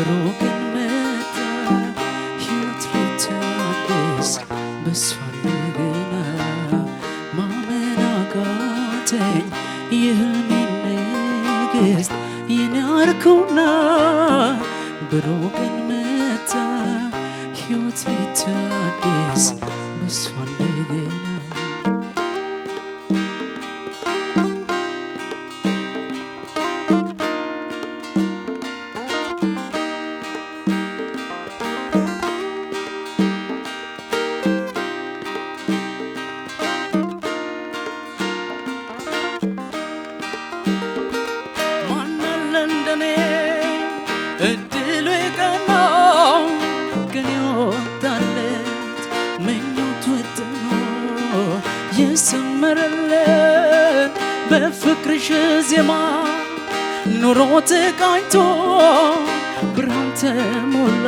ብሩክን መጣ ሕይወት ሊታደስ በሷ እንደገና ማመን አቃተኝ የሕልሜን ንግሥት የናርኩና ብሩክን መጣ ሕይወት ሊታደስ በሷ እንደገና እድሉ የቀናው ግን የወጣለት ምኞት ወጥኖ የሰመረለት በፍቅርሽ ዜማ ኑሮ ተቃኝቶ ብርሃን ተሞላ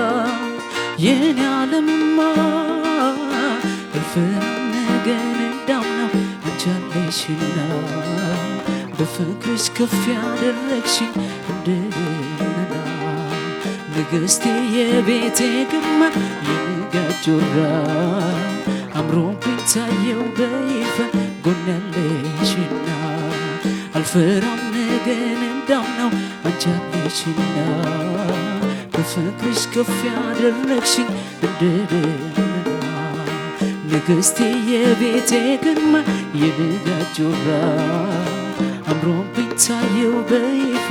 የኔ ዓለምማ እልፍም ነገን እንዳምነው አንቺ አለሽና በፍቅርሽ ከፍ ያደረግሽኝ እንደገና ንግሥቴ የቤቴ ግርማ የንጋት ጆራ አምሮብኝ ታየው በይፋ ጎን ያለሽና አልፈራም ነገን እንዳምነው አንቺ አለሽና በፍቅርሽ ከፍ ያደረግሽኝ እንደገና ንግሥቴ የቤቴ ግርማ የንጋት ጆራ አምሮብኝ ታየው በይፋ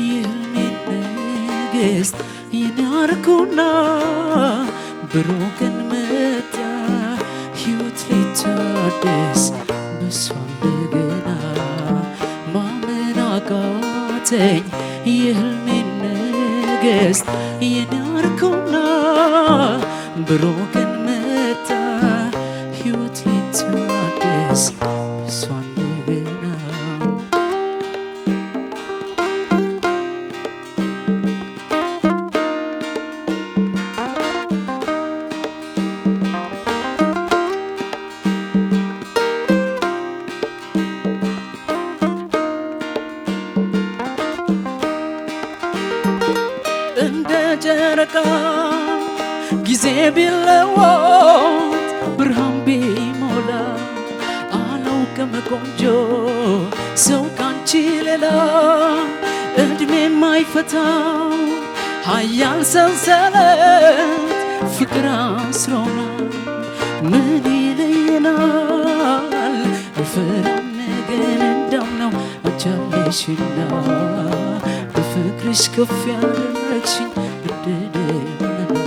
የሕልሜን ንግሥት የናርኩና ብሩክን መጣ ሕይወት ሊታደስ በሷ እንደገና ማመን አቃተኝ የሕልሜን ንግሥት የናርኩና ብሩክን መጣ ሕይወት ሊታደስ በሷ እንደገና እንደ ጨረቃ ጊዜ ቢለወጥ ብርሃን ቢሞላ አላውቅም ቆንጆ ሰው ካንቺ ሌላ እድሜ የማይፈታው ኃያል ሰንሰለት ፍቅር አስሮናል ምን ይለየናል አልፈራም ነገን እንዳምነው አንቺ አለሽና በፍቅርሽ ከፍ ያደረግሽኝ እንደገና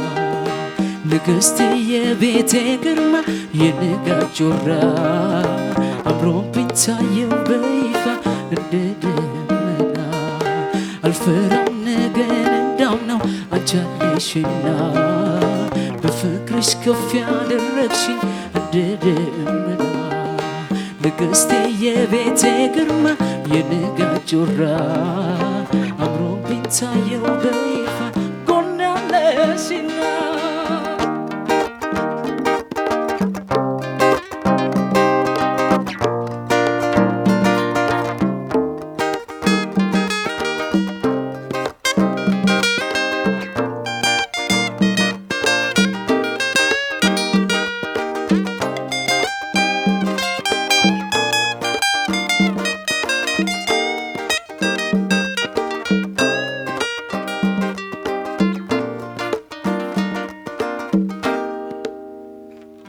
ንግሥቴ የቤቴ ግርማ የንጋት ጆራ አምሮብኝ ታየው በይፋ እንደገና አልፈራም ነገን እንዳምነው አንቺ አለሽና በፍቅርሽ ከፍ ያደረግሽኝ እንደገና ንግሥቴ የቤቴ ግርማ የንጋት ጆራ አምሮብኝ ታየው በይፋ ጎን ያለሽና